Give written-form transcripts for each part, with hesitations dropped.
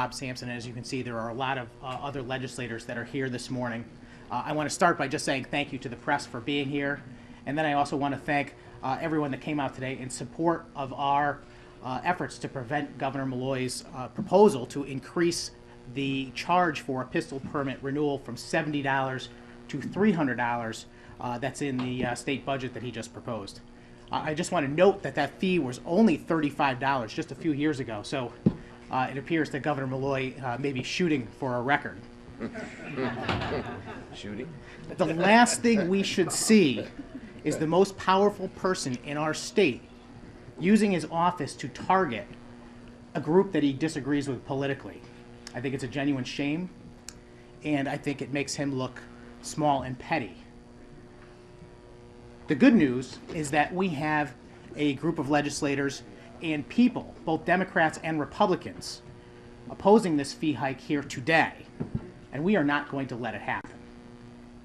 Rob Sampson. As you can see, there are a lot of other legislators that are here this morning. I want to start by just saying thank you to the press for being here. And then I also want to thank everyone that came out today in support of our efforts to prevent Governor Malloy's proposal to increase the charge for a pistol permit renewal from $70 to $300 that's in the state budget that he just proposed. I just want to note that that fee was only $35 just a few years ago, so it appears that Governor Malloy may be shooting for a record. Shooting? The last thing we should see is the most powerful person in our state using his office to target a group that he disagrees with politically. I think it's a genuine shame, and I think it makes him look small and petty. The good news is that we have a group of legislators and people, both Democrats and Republicans, opposing this fee hike here today, and we are not going to let it happen.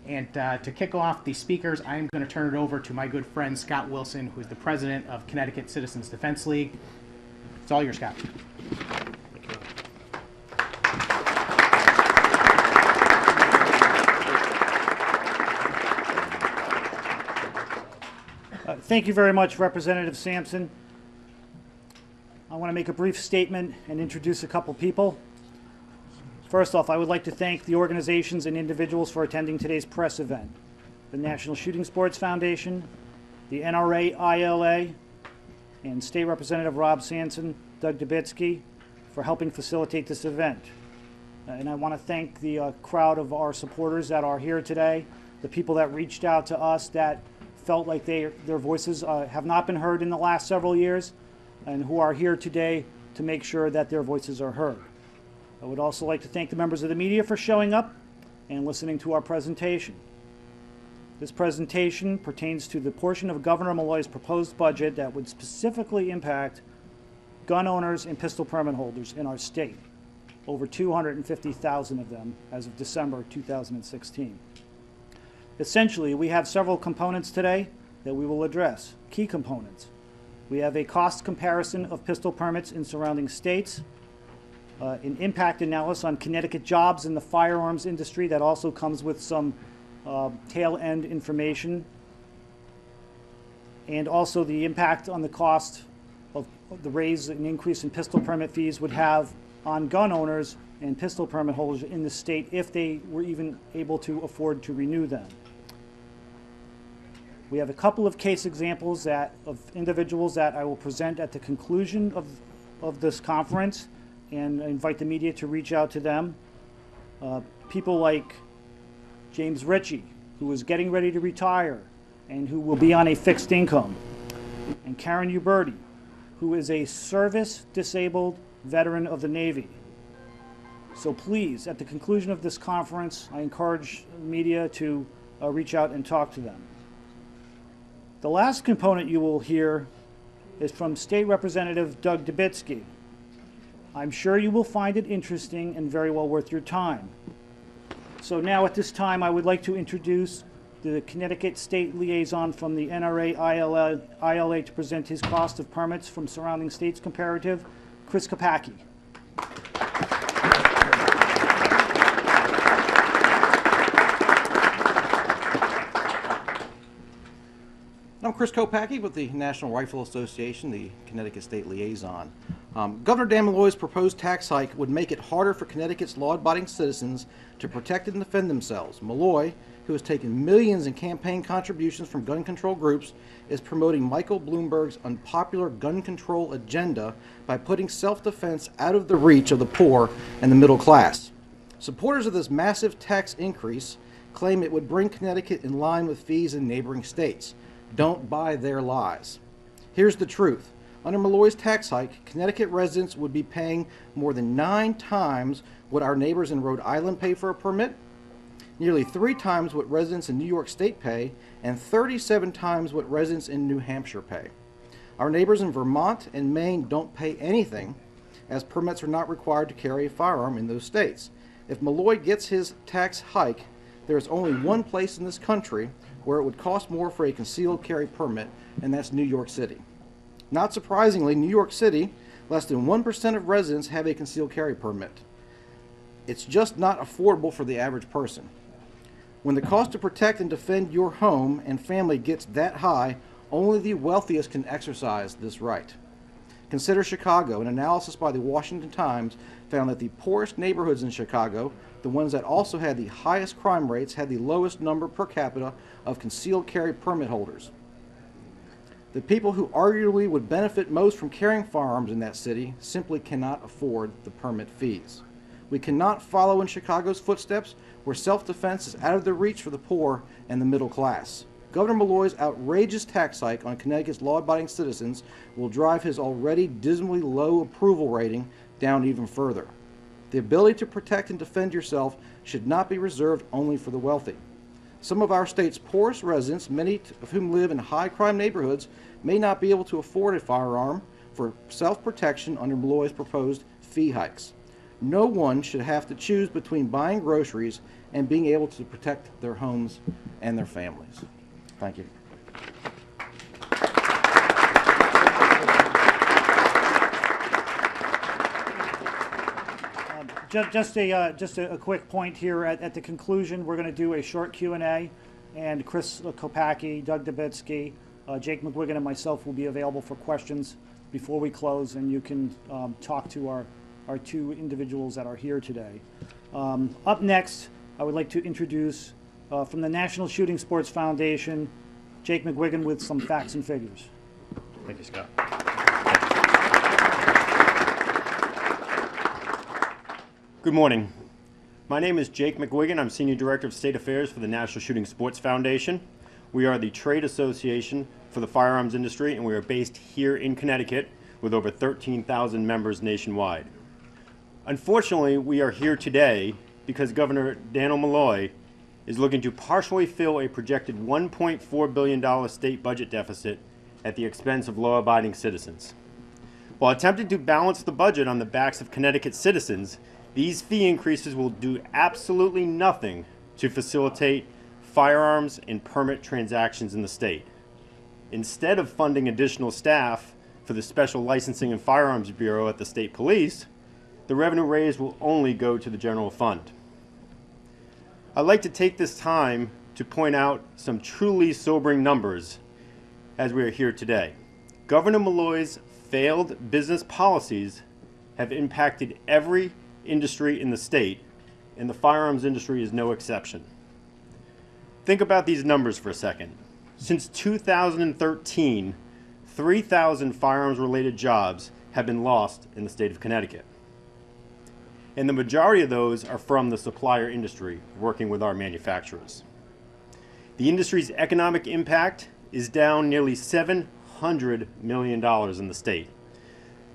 And to kick off the speakers, I am going to turn it over to my good friend Scott Wilson, who is the president of Connecticut Citizens Defense League. It's all yours, Scott. Thank you very much, Representative Sampson. I want to make a brief statement and introduce a couple people. First off, I would like to thank the organizations and individuals for attending today's press event. The National Shooting Sports Foundation, the NRA ILA, and State Representative Rob Sampson, Doug Dubitsky, for helping facilitate this event. And I want to thank the crowd of our supporters that are here today, the people that reached out to us that felt like their voices have not been heard in the last several years, and who are here today to make sure that their voices are heard. I would also like to thank the members of the media for showing up and listening to our presentation. This presentation pertains to the portion of Governor Malloy's proposed budget that would specifically impact gun owners and pistol permit holders in our state, over 250,000 of them as of December 2016. Essentially, we have several components today that we will address, key components. We have a cost comparison of pistol permits in surrounding states, an impact analysis on Connecticut jobs in the firearms industry that also comes with some tail-end information, and also the impact on the cost of the raise and increase in pistol permit fees would have on gun owners and pistol permit holders in the state if they were even able to afford to renew them. We have a couple of case examples of individuals that I will present at the conclusion of this conference, and invite the media to reach out to them. People like James Ritchie, who is getting ready to retire and who will be on a fixed income, and Karen Uberti, who is a service-disabled veteran of the Navy. So please, at the conclusion of this conference, I encourage the media to reach out and talk to them. The last component you will hear is from State Representative Doug Dubitsky. I'm sure you will find it interesting and very well worth your time. So now at this time, I would like to introduce the Connecticut State Liaison from the NRA ILA to present his cost of permits from surrounding states comparative, Chris Kopacki. I'm Chris Kopacki with the National Rifle Association, the Connecticut State Liaison. Governor Dan Malloy's proposed tax hike would make it harder for Connecticut's law-abiding citizens to protect and defend themselves. Malloy, who has taken millions in campaign contributions from gun control groups, is promoting Michael Bloomberg's unpopular gun control agenda by putting self-defense out of the reach of the poor and the middle class. Supporters of this massive tax increase claim it would bring Connecticut in line with fees in neighboring states. Don't buy their lies. Here's the truth. Under Malloy's tax hike, Connecticut residents would be paying more than 9 times what our neighbors in Rhode Island pay for a permit, nearly 3 times what residents in New York State pay, and 37 times what residents in New Hampshire pay. Our neighbors in Vermont and Maine don't pay anything, as permits are not required to carry a firearm in those states. If Malloy gets his tax hike, there is only one place in this country where it would cost more for a concealed carry permit, and that's New York City. Not surprisingly, New York City, less than 1% of residents have a concealed carry permit. It's just not affordable for the average person. When the cost to protect and defend your home and family gets that high, only the wealthiest can exercise this right. Consider Chicago. An analysis by the Washington Times found that the poorest neighborhoods in Chicago, the ones that also had the highest crime rates, had the lowest number per capita of concealed carry permit holders. The people who arguably would benefit most from carrying firearms in that city simply cannot afford the permit fees. We cannot follow in Chicago's footsteps, where self-defense is out of the reach for the poor and the middle class. Governor Malloy's outrageous tax hike on Connecticut's law-abiding citizens will drive his already dismally low approval rating down even further. The ability to protect and defend yourself should not be reserved only for the wealthy. Some of our state's poorest residents, many of whom live in high-crime neighborhoods, may not be able to afford a firearm for self-protection under Malloy's proposed fee hikes. No one should have to choose between buying groceries and being able to protect their homes and their families. Thank you. Just a quick point here. At the conclusion, we're going to do a short Q&A, and Chris Kopacki, Doug Dubitsky, Jake McGuigan, and myself will be available for questions before we close, and you can talk to our two individuals that are here today. Up next, I would like to introduce from the National Shooting Sports Foundation, Jake McGuigan with some facts and figures. Thank you, Scott. Good morning. My name is Jake McGuigan. I'm Senior Director of State Affairs for the National Shooting Sports Foundation. We are the trade association for the firearms industry, and we are based here in Connecticut with over 13,000 members nationwide. Unfortunately, we are here today because Governor Daniel Malloy is looking to partially fill a projected $1.4 billion state budget deficit at the expense of law-abiding citizens. While attempting to balance the budget on the backs of Connecticut citizens, these fee increases will do absolutely nothing to facilitate firearms and permit transactions in the state. Instead of funding additional staff for the Special Licensing and Firearms Bureau at the state police, the revenue raised will only go to the general fund. I'd like to take this time to point out some truly sobering numbers as we are here today. Governor Malloy's failed business policies have impacted every industry in the state, and the firearms industry is no exception. Think about these numbers for a second. Since 2013, 3,000 firearms-related jobs have been lost in the state of Connecticut. And the majority of those are from the supplier industry working with our manufacturers. The industry's economic impact is down nearly $700 million in the state,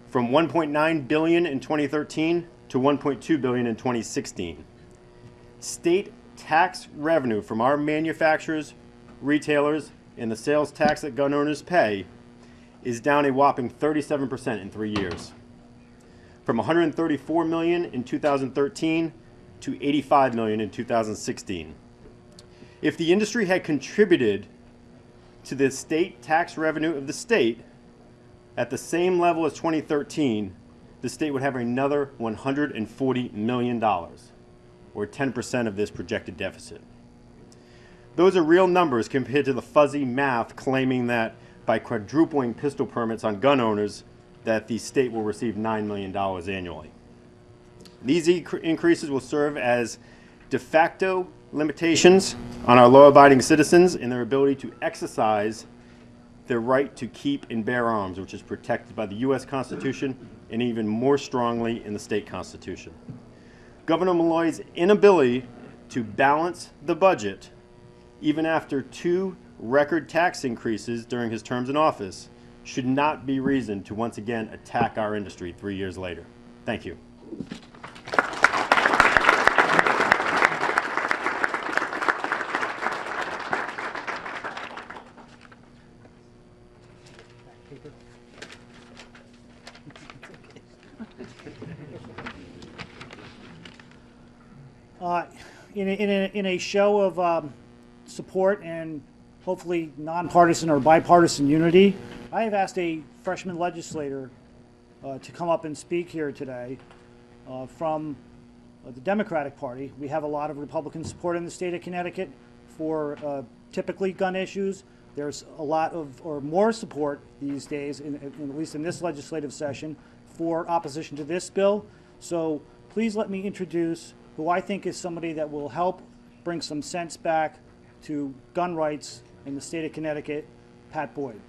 from $1.9 billion in 2013 to $1.2 billion in 2016. State tax revenue from our manufacturers, retailers, and the sales tax that gun owners pay is down a whopping 37% in 3 years, from $134 million in 2013 to $85 million in 2016. If the industry had contributed to the state tax revenue of the state at the same level as 2013, the state would have another $140 million, or 10% of this projected deficit. Those are real numbers compared to the fuzzy math claiming that by quadrupling pistol permits on gun owners, that the state will receive $9 million annually. These increases will serve as de facto limitations on our law-abiding citizens in their ability to exercise their right to keep and bear arms, which is protected by the U.S. Constitution and even more strongly in the state constitution. Governor Malloy's inability to balance the budget, even after 2 record tax increases during his terms in office, should not be reason to once again attack our industry 3 years later. Thank you. In a show of support and hopefully nonpartisan or bipartisan unity, I have asked a freshman legislator to come up and speak here today from the Democratic Party. We have a lot of Republican support in the state of Connecticut for typically gun issues. There's a lot of, or more support these days, at least in this legislative session, for opposition to this bill. So please let me introduce who I think is somebody that will help bring some sense back to gun rights in the state of Connecticut, Pat Boyd.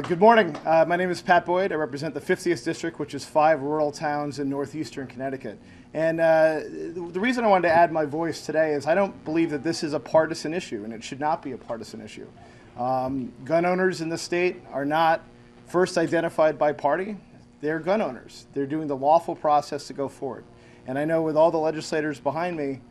Good morning. My name is Pat Boyd. I represent the 50th District, which is 5 rural towns in northeastern Connecticut. And the reason I wanted to add my voice today is I don't believe that this is a partisan issue, and it should not be a partisan issue. Gun owners in the state are not first identified by party. They're gun owners. They're doing the lawful process to go forward. And I know with all the legislators behind me,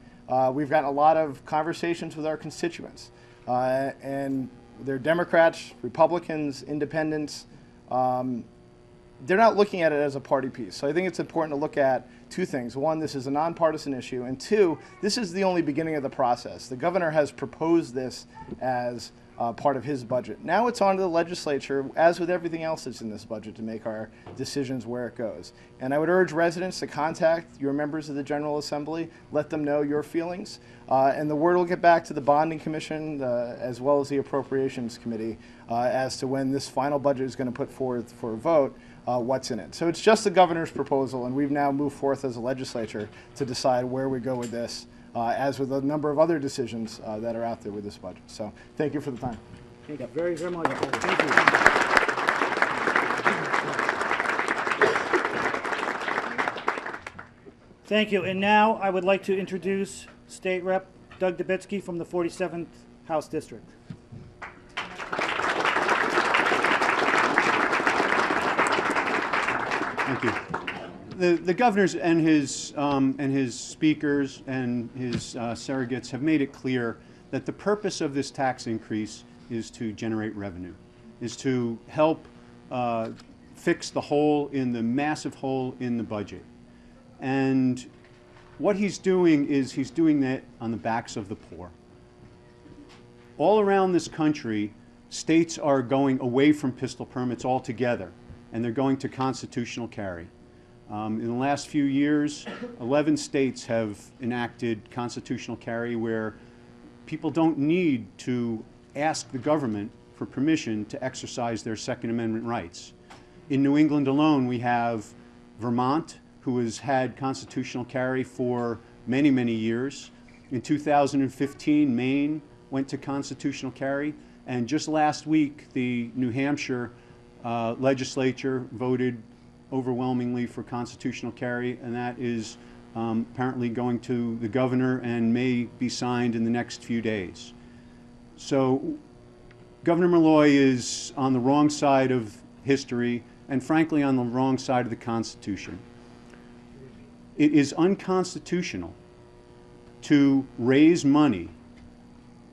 we've gotten a lot of conversations with our constituents. And they're Democrats, Republicans, Independents. They're not looking at it as a party piece. So I think it's important to look at 2 things. 1, this is a nonpartisan issue. And 2, this is the only beginning of the process. The governor has proposed this as part of his budget. Now it's on to the legislature, as with everything else that's in this budget, to make our decisions where it goes. And I would urge residents to contact your members of the General Assembly, let them know your feelings, and the word will get back to the Bonding Commission as well as the Appropriations Committee as to when this final budget is going to put forth for a vote what's in it. So it's just the governor's proposal, and we've now moved forth as a legislature to decide where we go with this, as with a number of other decisions that are out there with this budget. So thank you for the time. Thank you very, very much. Thank you. Thank you. And now I would like to introduce State Rep Doug Dubitsky from the 47th House District. Thank you. The governors and his speakers and his surrogates have made it clear that the purpose of this tax increase is to generate revenue, is to help fix the hole in the massive hole in the budget. And what he's doing is he's doing that on the backs of the poor. All around this country, states are going away from pistol permits altogether, and they're going to constitutional carry. In the last few years, 11 states have enacted constitutional carry where people don't need to ask the government for permission to exercise their Second Amendment rights. In New England alone, we have Vermont, who has had constitutional carry for many, many years. In 2015, Maine went to constitutional carry, and just last week, the New Hampshire legislature voted overwhelmingly for constitutional carry, and that is apparently going to the governor and may be signed in the next few days. So Governor Malloy is on the wrong side of history and frankly on the wrong side of the Constitution. It is unconstitutional to raise money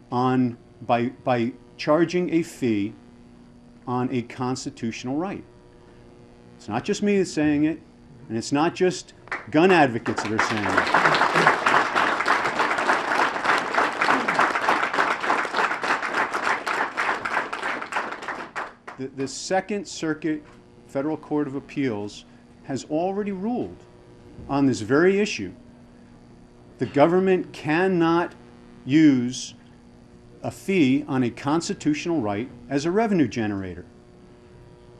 by charging a fee on a constitutional right. It's not just me that's saying it, and it's not just gun advocates that are saying it. The Second Circuit Federal Court of Appeals has already ruled on this very issue. The government cannot use a fee on a constitutional right as a revenue generator.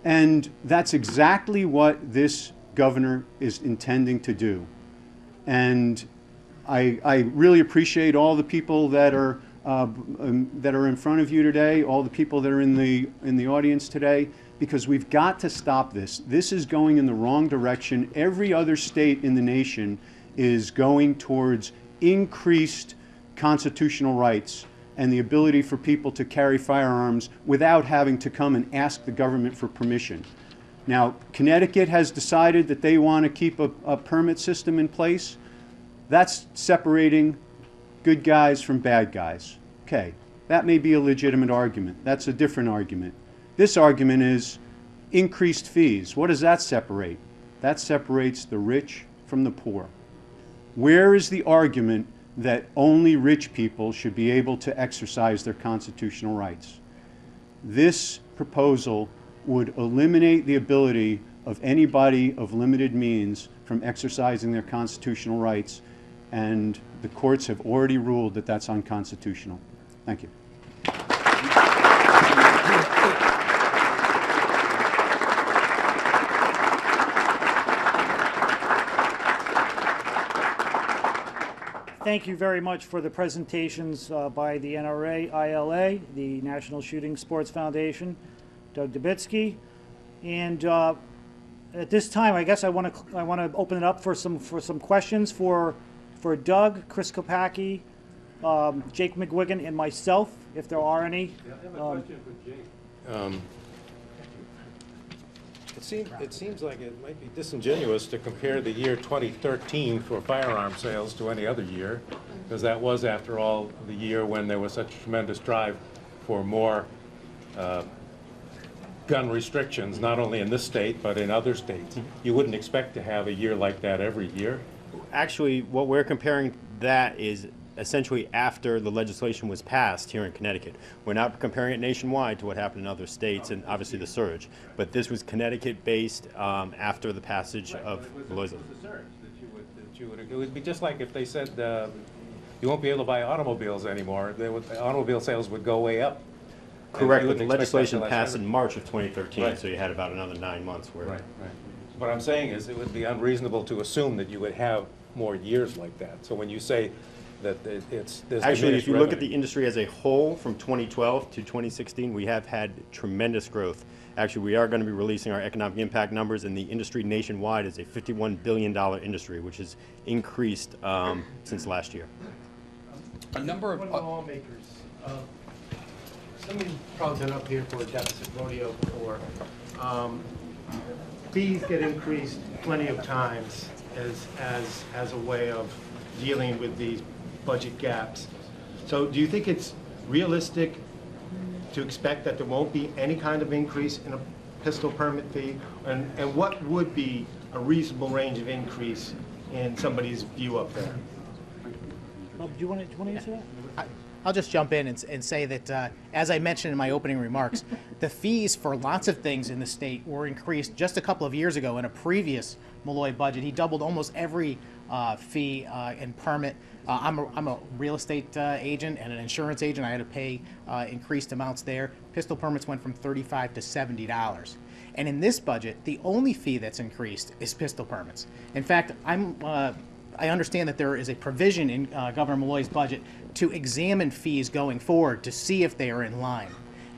And that's exactly what this governor is intending to do. And I really appreciate all the people that are in front of you today, all the people that are in the audience today, because we've got to stop this. This is going in the wrong direction. Every other state in the nation is going towards increased constitutional rights and the ability for people to carry firearms without having to come and ask the government for permission. Now, Connecticut has decided that they want to keep a permit system in place. That's separating good guys from bad guys. Okay, that may be a legitimate argument. That's a different argument. This argument is increased fees. What does that separate? That separates the rich from the poor. Where is the argument that only rich people should be able to exercise their constitutional rights? This proposal would eliminate the ability of anybody of limited means from exercising their constitutional rights, and the courts have already ruled that that's unconstitutional. Thank you. Thank you very much for the presentations by the NRA, ILA, the National Shooting Sports Foundation, Doug Dubitsky, and at this time, I guess I want to open it up for some questions for Doug, Chris Kopacki, Jake McGuigan, and myself, if there are any. I have a question for Jake. It seems like it might be disingenuous to compare the year 2013 for firearm sales to any other year, because that was, after all, the year when there was such a tremendous drive for more gun restrictions, not only in this state, but in other states. You wouldn't expect to have a year like that every year. Actually, what we're comparing that is essentially after the legislation was passed here in Connecticut. We're not comparing it nationwide to what happened in other states and obviously the surge, but this was Connecticut-based after the passage of the It was a surge it would be just like if they said you won't be able to buy automobiles anymore. Automobile sales would go way up. Correct, but the wouldn't expect legislation that to last passed forever. in March of 2013, Right. so you had about another 9 months where. Right. What I'm saying is it would be unreasonable to assume that you would have more years like that. So when you say that there's Actually, if diminished you look at the revenue- industry as a whole from 2012 to 2016, we have had tremendous growth. Actually, we are going to be releasing our economic impact numbers, and the industry nationwide is a $51 billion industry, which has increased since last year. A number One of, of the lawmakers, somebody's probably been up here for a deficit rodeo before. Fees get increased plenty of times as a way of dealing with these budget gaps. So do you think it's realistic to expect that there won't be any kind of increase in a pistol permit fee? And what would be a reasonable range of increase in somebody's view up there? Bob, do you want to answer that? I'll just jump in and say that, as I mentioned in my opening remarks, the fees for lots of things in the state were increased just a couple of years ago in a previous Malloy budget. He doubled almost every fee and permit. I'm a real estate agent and an insurance agent. I had to pay increased amounts there. Pistol permits went from $35 to $70. And in this budget, the only fee that's increased is pistol permits. In fact, I understand that there is a provision in Governor Malloy's budget to examine fees going forward to see if they are in line.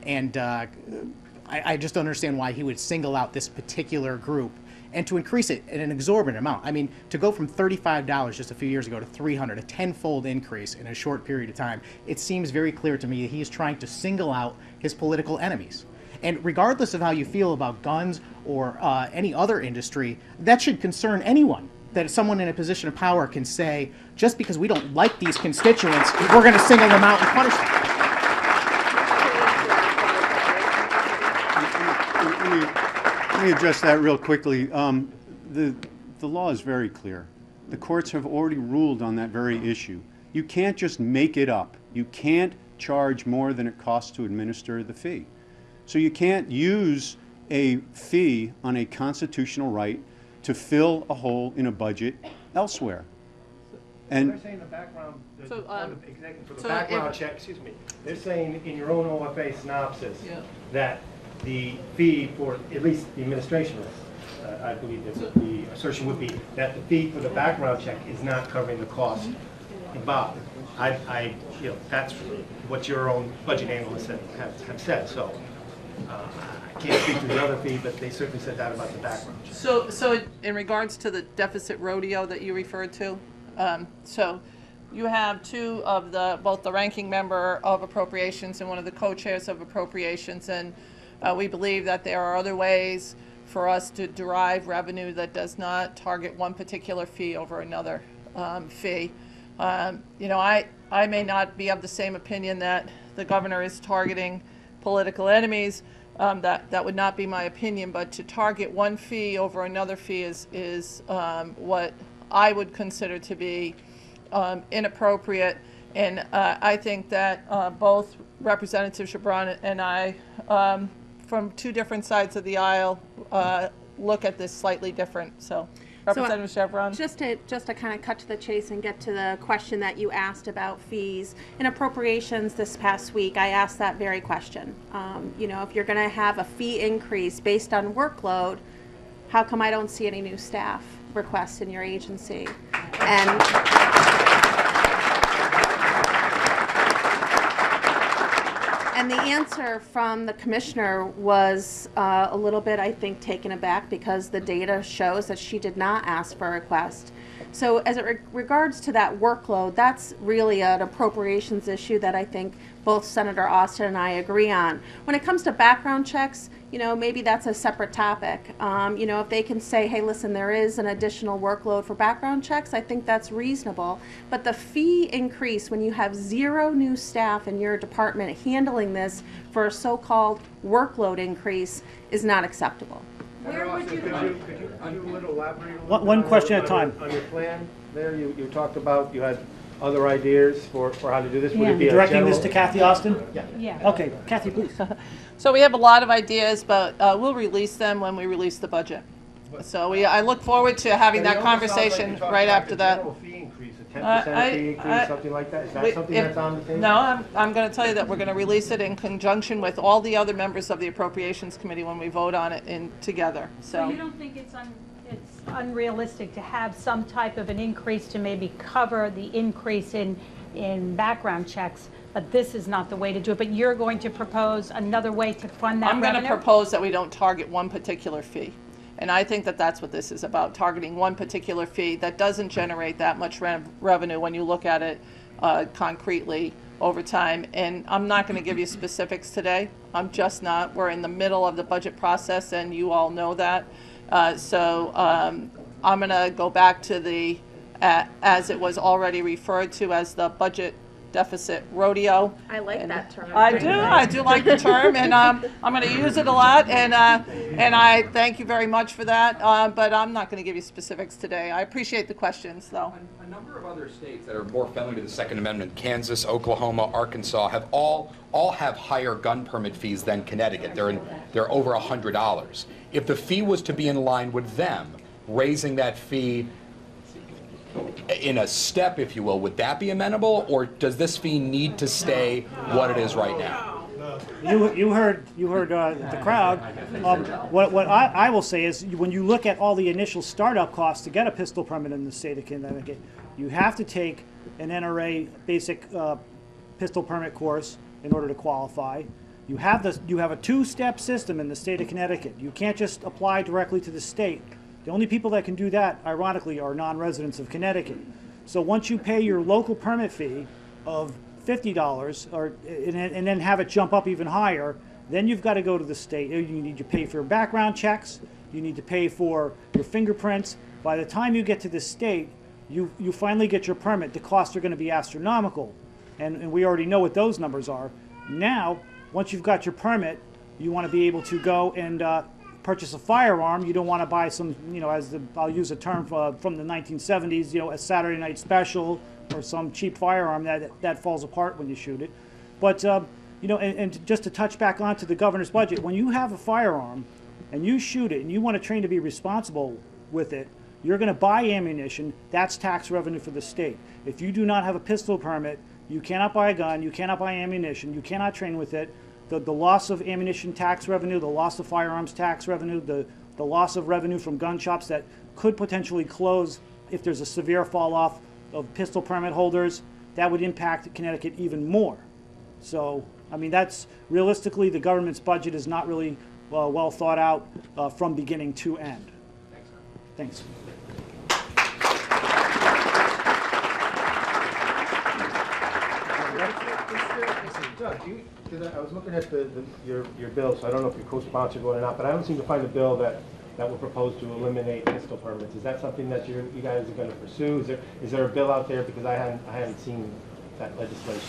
And I just don't understand why he would single out this particular group and to increase it at an exorbitant amount. I mean, to go from $35 just a few years ago to $300, a tenfold increase in a short period of time, it seems very clear to me that he is trying to single out his political enemies. And regardless of how you feel about guns or any other industry, that should concern anyone. That someone in a position of power can say, just because we don't like these constituents, we're going to single them out and punish them. Let me address that real quickly. The law is very clear. The courts have already ruled on that very issue. You can't just make it up. You can't charge more than it costs to administer the fee. So you can't use a fee on a constitutional right to fill a hole in a budget elsewhere. They're And saying the background, So, for the so background if- check, excuse me, they're saying in your own OFA synopsis Yeah. that the fee for, at least the administration list, I believe that the assertion would be that the fee for the background check is not covering the cost involved. That's what your own budget analysts have said, so I can't speak to the other fee, but they certainly said that about the background check. so in regards to the deficit rodeo that you referred to, so you have two of both the ranking member of appropriations and one of the co-chairs of appropriations, and we believe that there are other ways for us to derive revenue that does not target one particular fee over another fee. I may not be of the same opinion that the governor is targeting political enemies. That would not be my opinion, but to target one fee over another fee is what I would consider to be inappropriate. And I think that both Representative Chabran and I from two different sides of the aisle look at this slightly different. So, Representative Chevron. Just to kind of cut to the chase and get to the question that you asked about fees. In appropriations this past week, I asked that very question. You know, if you're going to have a fee increase based on workload, how come I don't see any new staff requests in your agency? And the answer from the commissioner was a little bit, I think, taken aback because the data shows that she did not ask for a request. So as it regards to that workload, that's really an appropriations issue that I think both Senator Austin and I agree on. When it comes to background checks, you know, maybe that's a separate topic. You know, if they can say, hey, listen, there is an additional workload for background checks, I think that's reasonable. But the fee increase when you have 0 new staff in your department handling this for a so-called workload increase is not acceptable. Where would you? Could you a little elaborate? One question at a time. On your plan there, you talked about, you had other ideas for how to do this. Would it be Directing this to Kathy Austin? Yeah. Okay, Kathy, please. So we have a lot of ideas, but we'll release them when we release the budget. So I look forward to having that conversation right after that. General fee increase, a 10% fee increase, something like that. Is that something that's on the table? No, I'm going to tell you that we're going to release it in conjunction with all the other members of the Appropriations Committee when we vote on it together. So you don't think it's unrealistic to have some type of an increase to maybe cover the increase in background checks, but this is not the way to do it. But you're going to propose another way to fund that revenue? I'm going to propose that we don't target one particular fee. And I think that that's what this is about, targeting one particular fee that doesn't generate that much revenue when you look at it concretely over time. And I'm not going to give you specifics today. I'm just not. We're in the middle of the budget process, and you all know that. So I'm going to go back to the, as it was already referred to as the budget deficit rodeo. I like that term. I do like the term, and I'm going to use it a lot, and I thank you very much for that, but I'm not going to give you specifics today. I appreciate the questions, though. A number of other states that are more friendly to the Second Amendment, Kansas, Oklahoma, Arkansas, have all have higher gun permit fees than Connecticut. They're over $100. If the fee was to be in line with them, raising that fee in a step, if you will, would that be amenable, or does this fee need to stay what it is right now? You heard the crowd. What I will say is, when you look at all the initial startup costs to get a pistol permit in the state of Connecticut, you have to take an NRA basic pistol permit course in order to qualify. You have a 2-step system in the state of Connecticut. You can't just apply directly to the state. The only people that can do that, ironically, are non-residents of Connecticut. So once you pay your local permit fee of $50, and then have it jump up even higher, then you've got to go to the state. You need to pay for your background checks. You need to pay for your fingerprints. By the time you get to the state, you finally get your permit. The costs are going to be astronomical, and we already know what those numbers are. Now, once you've got your permit, you want to be able to go and purchase a firearm. You don't want to buy some, I'll use a term from the 1970s, a Saturday night special or some cheap firearm that falls apart when you shoot it. But, and just to touch back onto the governor's budget, when you have a firearm and you shoot it and you want to train to be responsible with it, you're going to buy ammunition. That's tax revenue for the state. If you do not have a pistol permit, you cannot buy a gun, you cannot buy ammunition, you cannot train with it. The loss of ammunition tax revenue, the loss of firearms tax revenue, the loss of revenue from gun shops that could potentially close if there's a severe fall off of pistol permit holders, that would impact Connecticut even more. So, I mean, that's realistically, the government's budget is not really well thought out from beginning to end. Thanks. Doug, I was looking at your bill, so I don't know if you're co-sponsored one or not, but I don't seem to find a bill that would propose to eliminate pistol permits. Is that something that you guys are going to pursue? Is there a bill out there, because I haven't seen that legislation?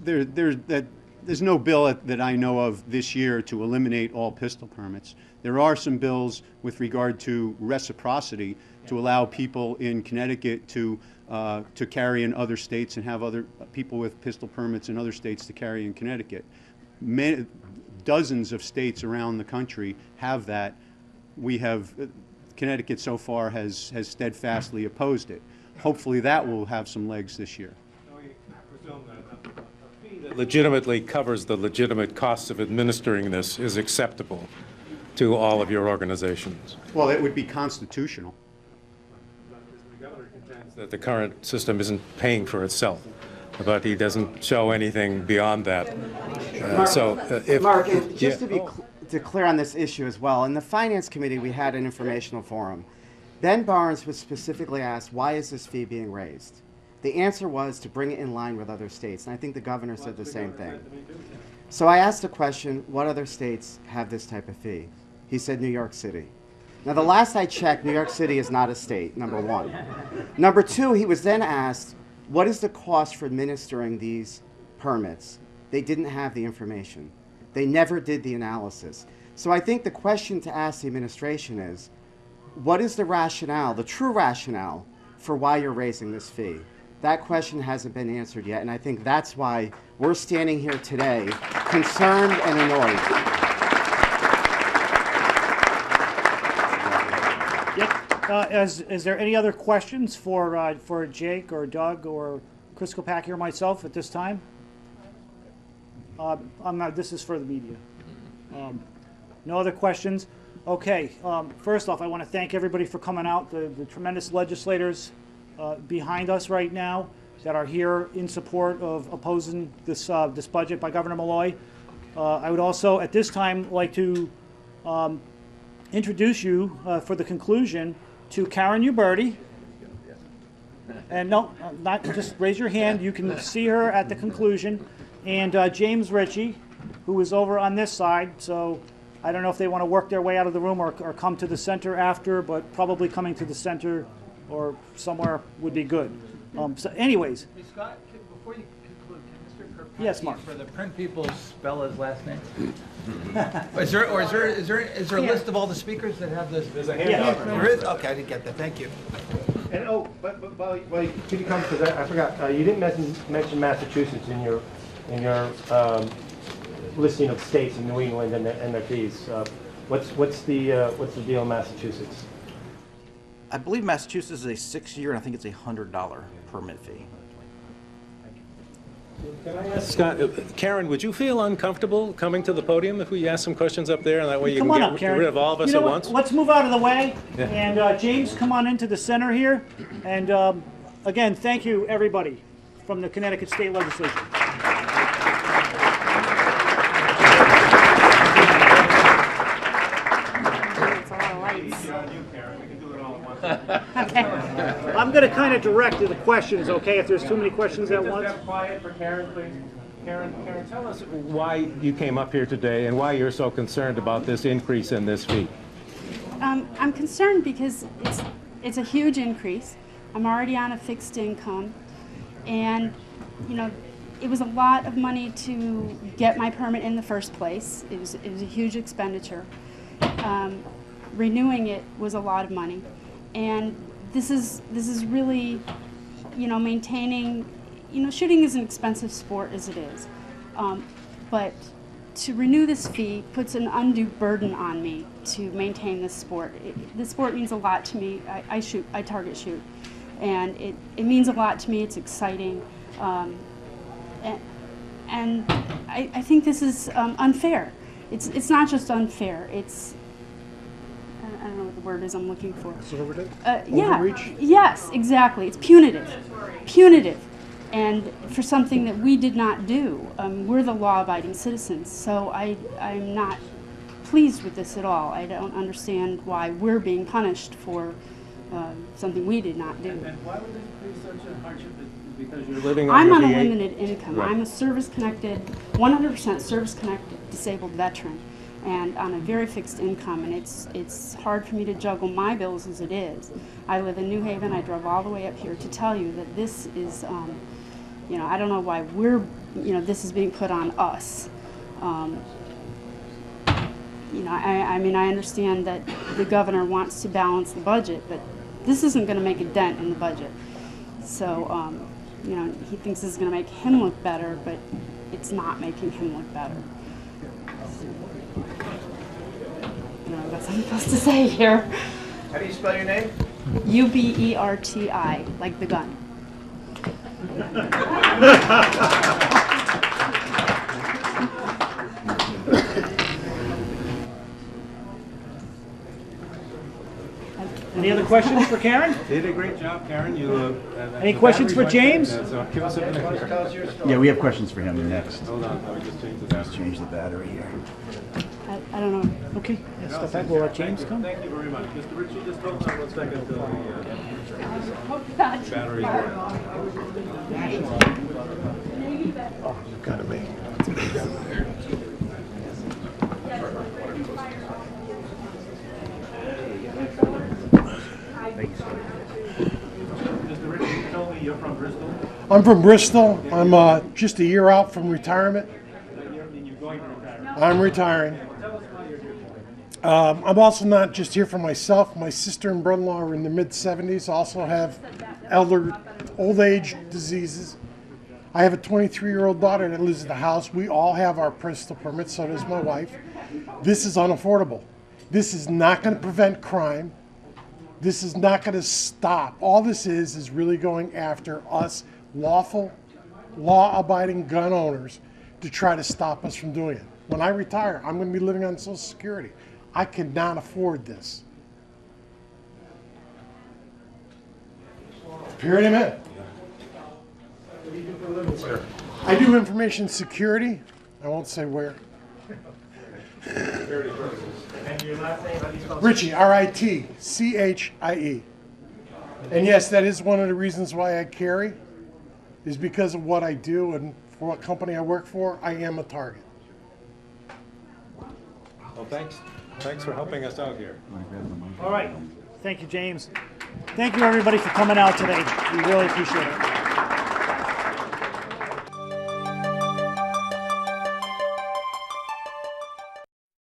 There's no bill that I know of this year to eliminate all pistol permits. There are some bills with regard to reciprocity to allow people in Connecticut to carry in other states and have other people with pistol permits in other states to carry in Connecticut. dozens of states around the country have that. We have, Connecticut so far has steadfastly opposed it. Hopefully that will have some legs this year. I presume that a fee that legitimately covers the legitimate costs of administering this is acceptable to all of your organizations. Well, it would be constitutional. The governor contends that the current system isn't paying for itself, but he doesn't show anything beyond that. Mark, just to be clear on this issue as well, in the Finance Committee we had an informational forum. Ben Barnes was specifically asked, why is this fee being raised? The answer was to bring it in line with other states, and I think the governor said the same thing. So I asked the question, what other states have this type of fee? He said New York City. Now, the last I checked, New York City is not a state, number one. Number two, he was then asked, what is the cost for administering these permits? They didn't have the information. They never did the analysis. So I think the question to ask the administration is, what is the rationale, the true rationale, for why you're raising this fee? That question hasn't been answered yet, and I think that's why we're standing here today, concerned and annoyed. Is there any other questions for Jake or Doug or Chris Kopacki or myself at this time? This is for the media. No other questions? Okay. First off, I want to thank everybody for coming out, the tremendous legislators behind us right now that are here in support of opposing this budget by Governor Malloy. I would also, at this time, like to introduce you for the conclusion to Karen Uberti. And no, not just raise your hand. You can see her at the conclusion. And James Ritchie, who is over on this side. So I don't know if they want to work their way out of the room or come to the center after, but probably coming to the center or somewhere would be good. So anyways. Hey, Scott, before you conclude, can Mr. Kirkpatrick, yes, Mark, for the print people, spell his last name? Is there a list of all the speakers that have this? There's a handout. There is? Okay, I didn't get that. Thank you. And but could you come, because I forgot, you didn't mention Massachusetts in your listing of states in New England and their fees. What's the deal in Massachusetts? I believe Massachusetts is a 6-year, and I think it's a $100 permit fee. Can I ask Scott, Karen, would you feel uncomfortable coming to the podium if we ask some questions up there, and that way you come can on up, get Karen. rid of all of us at once? Let's move out of the way. Yeah. And James, come on into the center here. And again, thank you, everybody, from the Connecticut State Legislature. I'm going to kind of direct the questions, okay, if there's too many questions at once. Quiet for Karen, please. Karen, tell us why you came up here today and why you're so concerned about this increase in this fee. I'm concerned because it's a huge increase. I'm already on a fixed income, and it was a lot of money to get my permit in the first place. It was a huge expenditure. Renewing it was a lot of money, and this is really, maintaining. Shooting is an expensive sport as it is, but to renew this fee puts an undue burden on me to maintain this sport. This sport means a lot to me. I target shoot, and it means a lot to me. It's exciting, and I think this is unfair. It's not just unfair. I don't know what the word is I'm looking for. Overreach? Yes, exactly. It's punitive. Punitive. And for something that we did not do. We're the law-abiding citizens, so I'm not pleased with this at all. I don't understand why we're being punished for something we did not do. And why would this be such a hardship? Because you're living I'm under on the a limited income. Right. I'm a service-connected, 100% service-connected disabled veteran, and on a very fixed income, and it's hard for me to juggle my bills as it is. I live in New Haven. I drove all the way up here to tell you that this is, I don't know why this is being put on us. I mean, I understand that the governor wants to balance the budget, but this isn't going to make a dent in the budget. So, he thinks this is going to make him look better, but it's not making him look better. was I supposed to say here? How do you spell your name? Uberti, like the gun. Any other questions for Karen? Did a great job, Karen. You. Any questions for James? So give us a minute. Yeah, we have questions for him next. Hold on, let me just change the battery. Let's change the battery here. I don't know. Okay, yeah, step back. We'll let James come. Thank you very much. Mr. Ritchie, just hold on 1 second until the battery Oh, you got me. Mr. Ritchie, you told me you're from Bristol. I'm from Bristol. I'm just a year out from retirement. You're going to retire. I'm retiring. I'm also not just here for myself. My sister and brother-in-law are in their mid-70s, also have old age diseases. I have a 23-year-old daughter that lives in the house. We all have our personal permits, so does my wife. This is unaffordable. This is not going to prevent crime. This is not going to stop. All this is really going after us lawful, law-abiding gun owners to try to stop us from doing it. When I retire, I'm going to be living on Social Security. I cannot afford this. Period. Amen. What do you do for a living, sir? I do information security. I won't say where. Security purposes. And your last name, how do you spell? Ritchie, R-I-T-C-H-I-E. And yes, that is one of the reasons why I carry, is because of what I do and for what company I work for. I am a target. Well, thanks for helping us out here. All right. Thank you, James. Thank you, everybody, for coming out today. We really appreciate it.